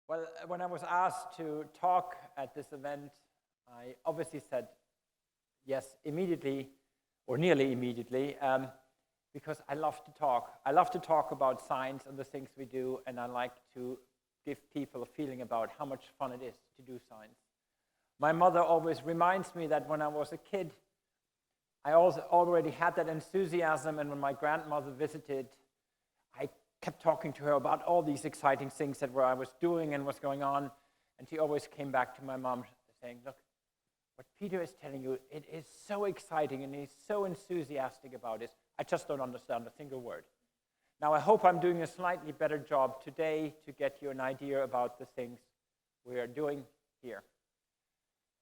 Well, when I was asked to talk at this event, I obviously said yes immediately, or nearly immediately, because I love to talk. I love to talk about science and the things we do, and I like to give people a feeling about how much fun it is to do science. My mother always reminds me that when I was a kid, I also already had that enthusiasm, and when my grandmother visited, I kept talking to her about all these exciting things that I was doing and what's going on, and she always came back to my mom saying, look, what Peter is telling you, it is so exciting and he's so enthusiastic about it. I just don't understand a single word. Now, I hope I'm doing a slightly better job today to get you an idea about the things we are doing here.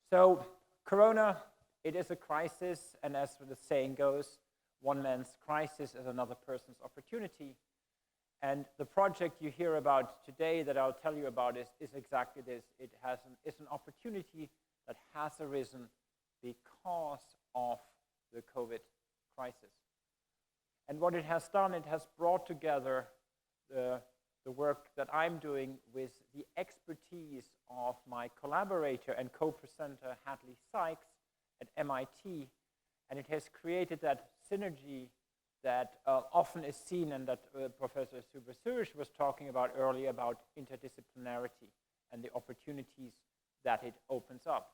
So, Corona, it is a crisis, and as the saying goes, one man's crisis is another person's opportunity. And the project you hear about today that I'll tell you about is exactly this. It's an opportunity that has arisen because of the COVID crisis. And what it has done, it has brought together the work that I'm doing with the expertise of my collaborator and co-presenter Hadley Sikes at MIT, and it has created that synergy that often is seen and that Professor Surya was talking about earlier about interdisciplinarity and the opportunities that it opens up.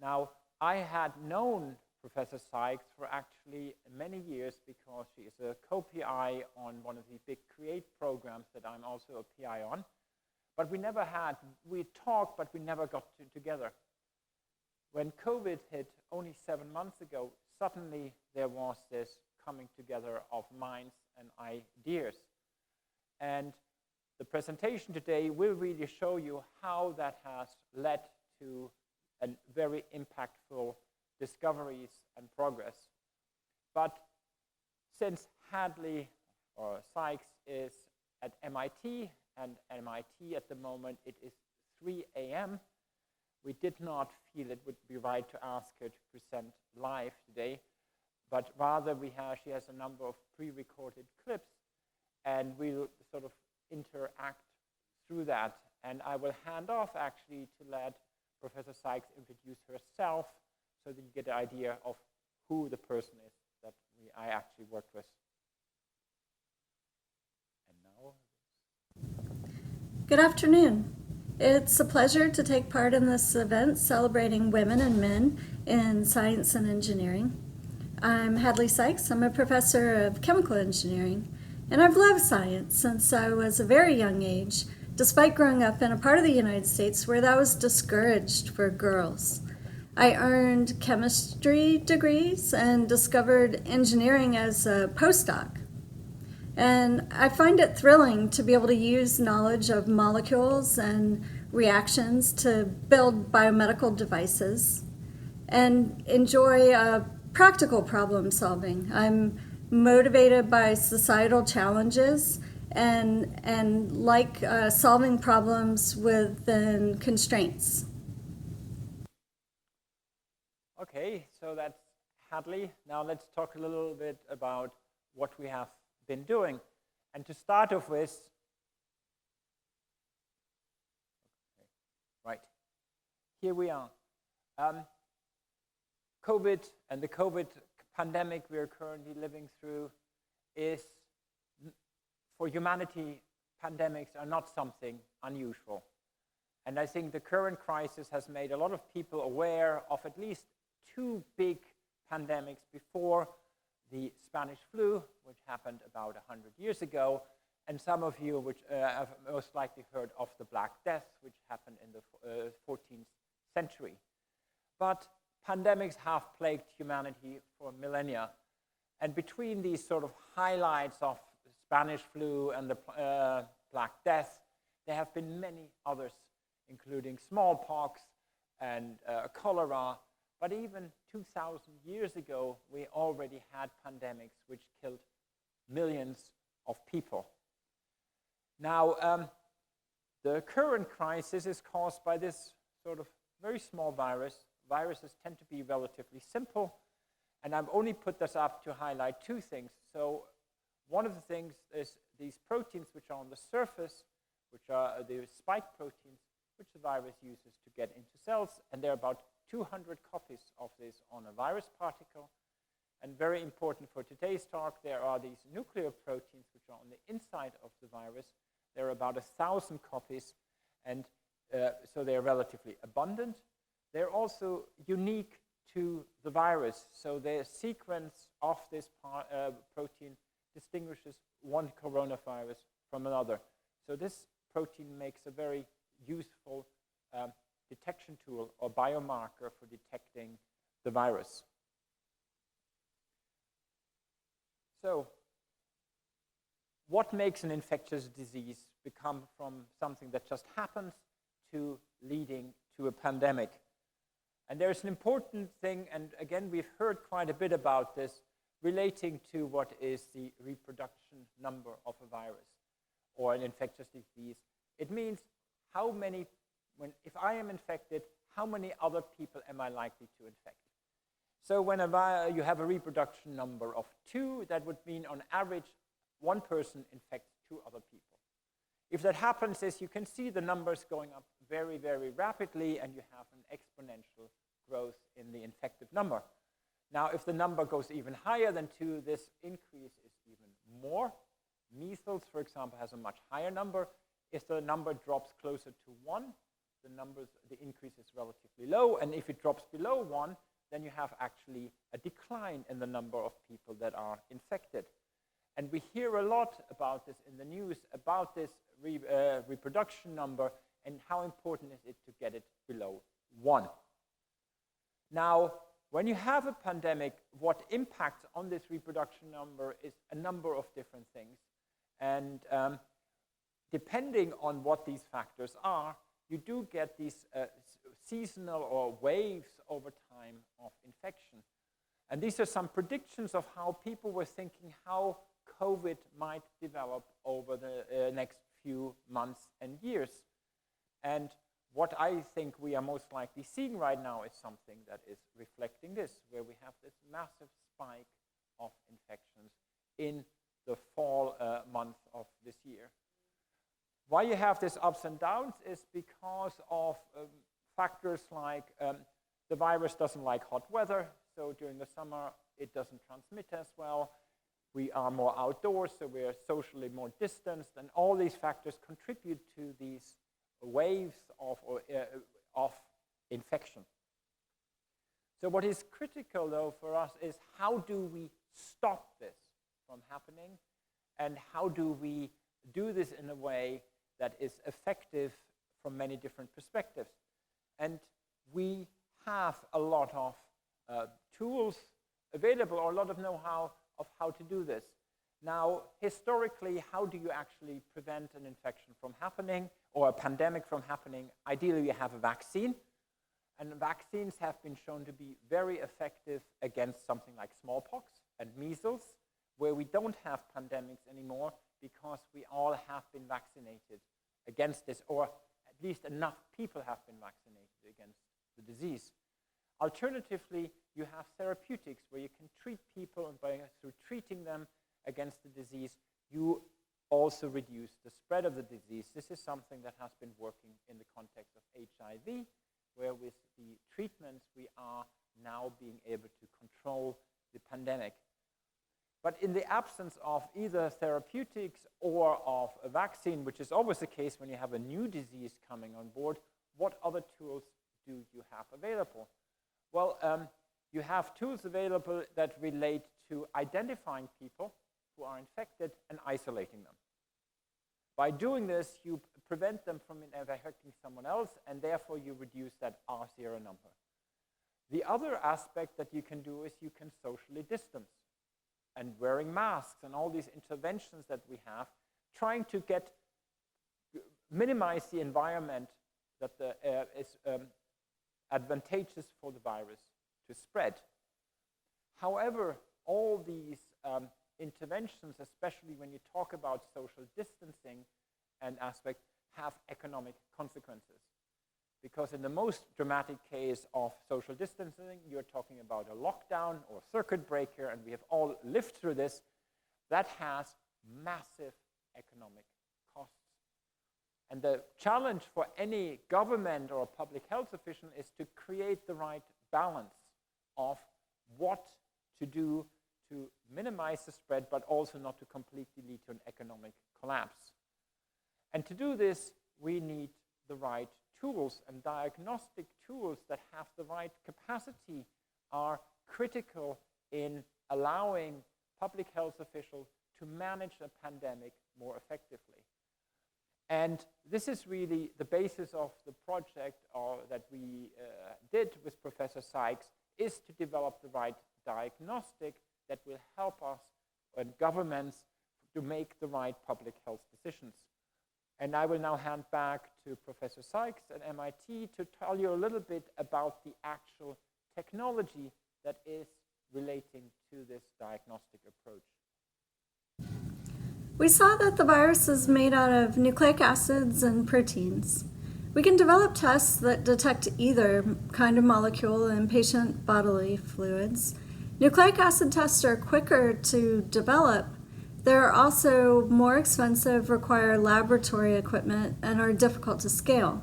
Now, I had known Professor Sikes for actually many years because she is a co-PI on one of the big CREATE programs that I'm also a PI on. But we talked, but we never got together. When COVID hit only 7 months ago, suddenly there was this coming together of minds and ideas. And the presentation today will really show you how that has led to a very impactful discoveries and progress. But since Hadley or Sikes is at MIT, and MIT at the moment it is 3 a.m., we did not feel it would be right to ask her to present live today, but rather she has a number of pre-recorded clips, and we'll sort of interact through that. And I will hand off actually to let Professor Sikes introduce herself so that you get an idea of who the person is that I actually work with. And now. Good afternoon. It's a pleasure to take part in this event celebrating women and men in science and engineering. I'm Hadley Sikes. I'm a professor of chemical engineering, and I've loved science since I was a very young age, despite growing up in a part of the United States where that was discouraged for girls. I earned chemistry degrees and discovered engineering as a postdoc. And I find it thrilling to be able to use knowledge of molecules and reactions to build biomedical devices and enjoy practical problem solving. I'm motivated by societal challenges and like solving problems within constraints. Okay, so that's Hadley. Now let's talk a little bit about what we have been doing. And to start off with, right, here we are. COVID and the COVID pandemic we are currently living through is, for humanity, pandemics are not something unusual. And I think the current crisis has made a lot of people aware of at least 2 big pandemics before: the Spanish flu, which happened about 100 years ago, and some of you which have most likely heard of the Black Death, which happened in the 14th century. But pandemics have plagued humanity for millennia. And between these sort of highlights of the Spanish flu and the Black Death, there have been many others, including smallpox and cholera. But even 2,000 years ago, we already had pandemics which killed millions of people. Now, the current crisis is caused by this sort of very small virus. Viruses tend to be relatively simple, and I've only put this up to highlight 2 things. So one of the things is these proteins which are on the surface, which are the spike proteins which the virus uses to get into cells. And there are about 200 copies of this on a virus particle. And very important for today's talk, there are these nucleoproteins which are on the inside of the virus. There are about 1,000 copies, and so they're relatively abundant. They're also unique to the virus. So the sequence of this protein distinguishes one coronavirus from another. So this protein makes a very useful detection tool or biomarker for detecting the virus. So what makes an infectious disease become from something that just happens to leading to a pandemic? And there's an important thing, and again, we've heard quite a bit about this, relating to what is the reproduction number of a virus or an infectious disease. It means how many, if I am infected, how many other people am I likely to infect? So when you have a reproduction number of 2, that would mean on average, one person infects 2 other people. If that happens, as you can see, the numbers going up very, very rapidly, and you have an exponential growth in the infected number. Now, if the number goes even higher than 2, this increase is even more. Measles, for example, has a much higher number. If the number drops closer to 1, the increase is relatively low. And if it drops below 1, then you have actually a decline in the number of people that are infected. And we hear a lot about this in the news, about this reproduction number, and how important is it to get it below 1. Now, when you have a pandemic, what impacts on this reproduction number is a number of different things. And depending on what these factors are, you do get these seasonal or waves over time of infection. And these are some predictions of how people were thinking how COVID might develop over the next few months and years. And what I think we are most likely seeing right now is something that is reflecting this, where we have this massive spike of infections in the fall month of this year. Why you have this ups and downs is because of factors like the virus doesn't like hot weather, so during the summer it doesn't transmit as well. We are more outdoors, so we are socially more distanced, and all these factors contribute to these waves of infection. So what is critical, though, for us is how do we stop this from happening, and how do we do this in a way that is effective from many different perspectives. And we have a lot of tools available, or a lot of know-how of how to do this. Now, historically, how do you actually prevent an infection from happening or a pandemic from happening? Ideally, you have a vaccine, and vaccines have been shown to be very effective against something like smallpox and measles, where we don't have pandemics anymore because we all have been vaccinated against this, or at least enough people have been vaccinated against the disease. Alternatively, you have therapeutics where you can treat people, and through treating them against the disease, you also reduce the spread of the disease. This is something that has been working in the context of HIV, where with the treatments we are now being able to control the pandemic. But in the absence of either therapeutics or of a vaccine, which is always the case when you have a new disease coming on board, what other tools do you have available? Well, you have tools available that relate to identifying people who are infected and isolating them. By doing this, you prevent them from infecting someone else, and therefore you reduce that R0 number. The other aspect that you can do is you can socially distance, and wearing masks and all these interventions that we have, trying to minimize the environment that is advantageous for the virus to spread. However, all these interventions, especially when you talk about social distancing and aspect, have economic consequences. Because in the most dramatic case of social distancing, you're talking about a lockdown or circuit breaker, and we have all lived through this. That has massive economic costs. And the challenge for any government or public health official is to create the right balance of what to do to minimize the spread, but also not to completely lead to an economic collapse. And to do this, we need the right tools, and diagnostic tools that have the right capacity are critical in allowing public health officials to manage a pandemic more effectively. And this is really the basis of the project that we did with Professor Sikes, is to develop the right diagnostic that will help us and governments to make the right public health decisions. And I will now hand back to Professor Sikes at MIT to tell you a little bit about the actual technology that is relating to this diagnostic approach. We saw that the virus is made out of nucleic acids and proteins. We can develop tests that detect either kind of molecule in patient bodily fluids. Nucleic acid tests are quicker to develop. They're also more expensive, require laboratory equipment, and are difficult to scale.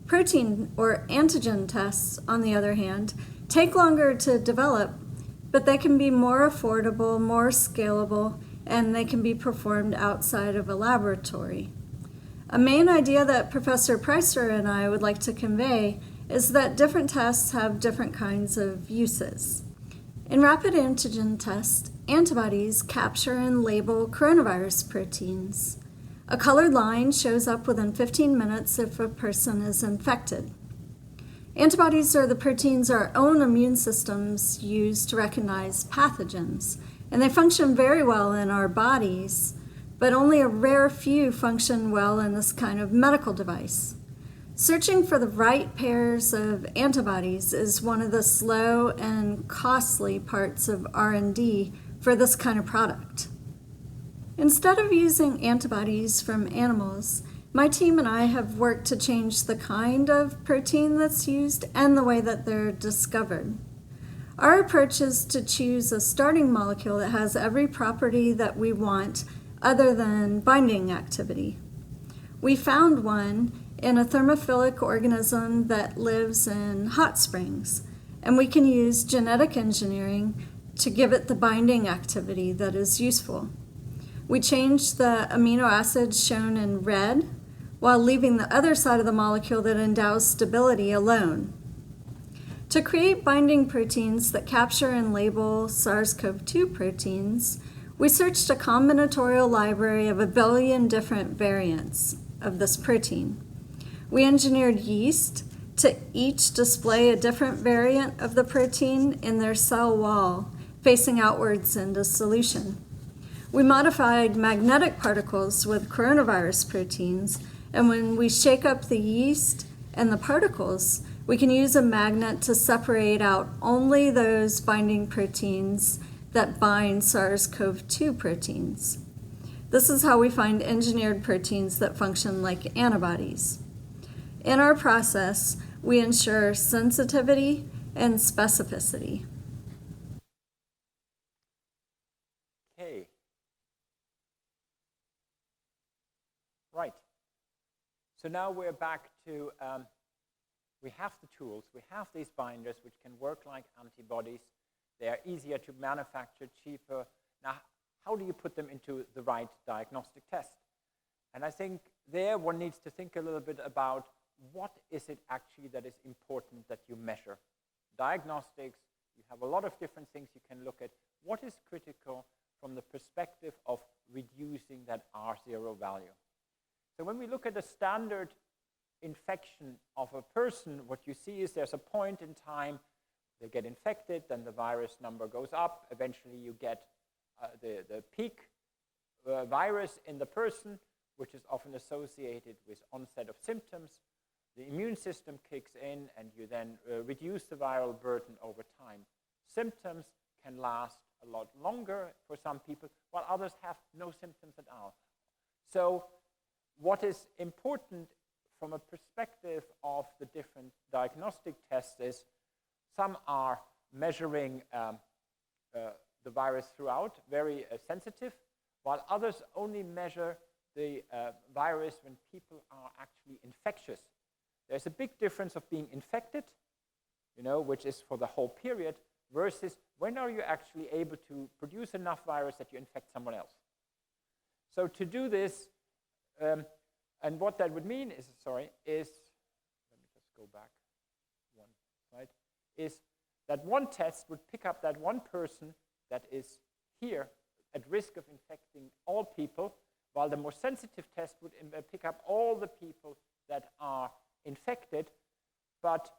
Protein or antigen tests, on the other hand, take longer to develop, but they can be more affordable, more scalable, and they can be performed outside of a laboratory. A main idea that Professor Preiser and I would like to convey is that different tests have different kinds of uses. In rapid antigen tests, antibodies capture and label coronavirus proteins. A colored line shows up within 15 minutes if a person is infected. Antibodies are the proteins our own immune systems use to recognize pathogens, and they function very well in our bodies, but only a rare few function well in this kind of medical device. Searching for the right pairs of antibodies is one of the slow and costly parts of R&D for this kind of product. Instead of using antibodies from animals, my team and I have worked to change the kind of protein that's used and the way that they're discovered. Our approach is to choose a starting molecule that has every property that we want other than binding activity. We found one in a thermophilic organism that lives in hot springs, and we can use genetic engineering to give it the binding activity that is useful. We changed the amino acids shown in red while leaving the other side of the molecule that endows stability alone. To create binding proteins that capture and label SARS-CoV-2 proteins, we searched a combinatorial library of 1 billion different variants of this protein. We engineered yeast to each display a different variant of the protein in their cell wall, facing outwards into solution. We modified magnetic particles with coronavirus proteins, and when we shake up the yeast and the particles, we can use a magnet to separate out only those binding proteins that bind SARS-CoV-2 proteins. This is how we find engineered proteins that function like antibodies. In our process, we ensure sensitivity and specificity. Okay. Right. So now we're back to, we have the tools, we have these binders which can work like antibodies. They are easier to manufacture, cheaper. Now, how do you put them into the right diagnostic test? And I think there one needs to think a little bit about what is it actually that is important that you measure. Diagnostics, you have a lot of different things you can look at. What is critical from the perspective of reducing that R0 value? So when we look at a standard infection of a person, what you see is there's a point in time they get infected, then the virus number goes up. Eventually you get the peak virus in the person, which is often associated with onset of symptoms. The immune system kicks in, and you then reduce the viral burden over time. Symptoms can last a lot longer for some people, while others have no symptoms at all. So what is important from a perspective of the different diagnostic tests is some are measuring the virus throughout, very sensitive, while others only measure the virus when people are actually infectious. There's a big difference of being infected, which is for the whole period, versus when are you actually able to produce enough virus that you infect someone else. So to do this, and what that would mean is, let me just go back one slide, is that one test would pick up that one person that is here at risk of infecting all people, while the more sensitive test would pick up all the people that are infected, but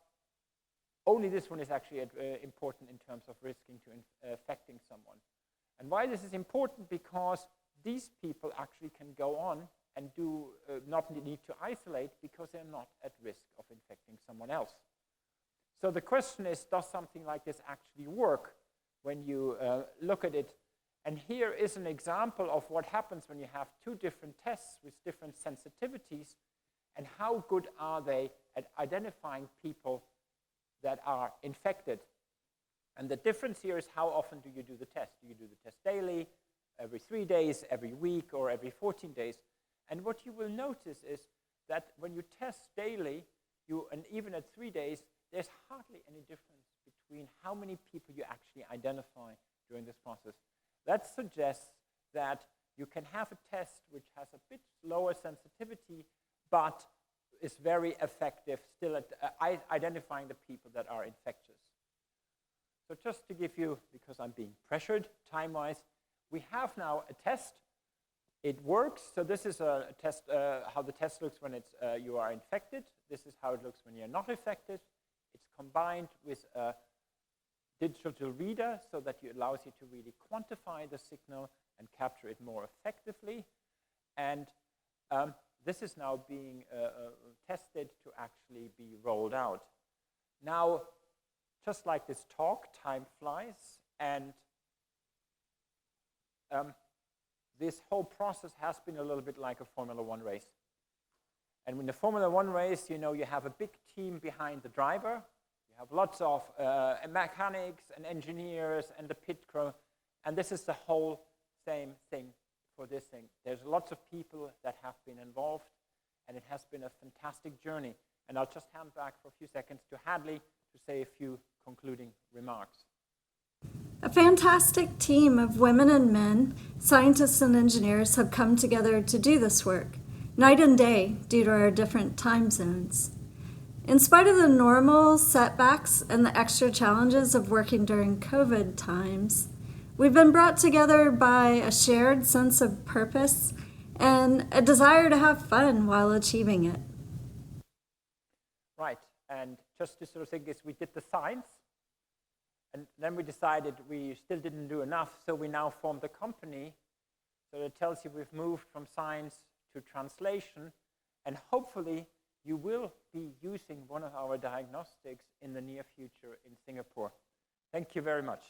only this one is actually important in terms of risking to infecting someone. And why this is important? Because these people actually can go on and do not need to isolate because they're not at risk of infecting someone else. So the question is, does something like this actually work when you look at it? And here is an example of what happens when you have two different tests with different sensitivities, and how good are they at identifying people that are infected. And the difference here is, how often do you do the test? Do you do the test daily, every 3 days, every week, or every 14 days? And what you will notice is that when you test daily, and even at 3 days, there's hardly any difference between how many people you actually identify during this process. That suggests that you can have a test which has a bit lower sensitivity, but is very effective still at identifying the people that are infectious. So just to give you, because I'm being pressured time-wise, we have now a test. It works. So this is a test, how the test looks when you are infected. This is how it looks when you're not infected. It's combined with a digital reader so that it allows you to really quantify the signal and capture it more effectively. And this is now being tested to actually be rolled out. Now, just like this talk, time flies, and this whole process has been a little bit like a Formula One race. And in the Formula One race, you have a big team behind the driver. You have lots of mechanics and engineers and the pit crew. And this is the whole same thing for this thing. There's lots of people that have been involved, and it has been a fantastic journey. And I'll just hand back for a few seconds to Hadley to say a few concluding remarks. A fantastic team of women and men, scientists and engineers, have come together to do this work, night and day, due to our different time zones. In spite of the normal setbacks and the extra challenges of working during COVID times, we've been brought together by a shared sense of purpose and a desire to have fun while achieving it. Right, and just to sort of think is, we did the science, and then we decided we still didn't do enough, so we now formed a company. So it tells you we've moved from science to translation, and hopefully you will be using one of our diagnostics in the near future in Singapore. Thank you very much.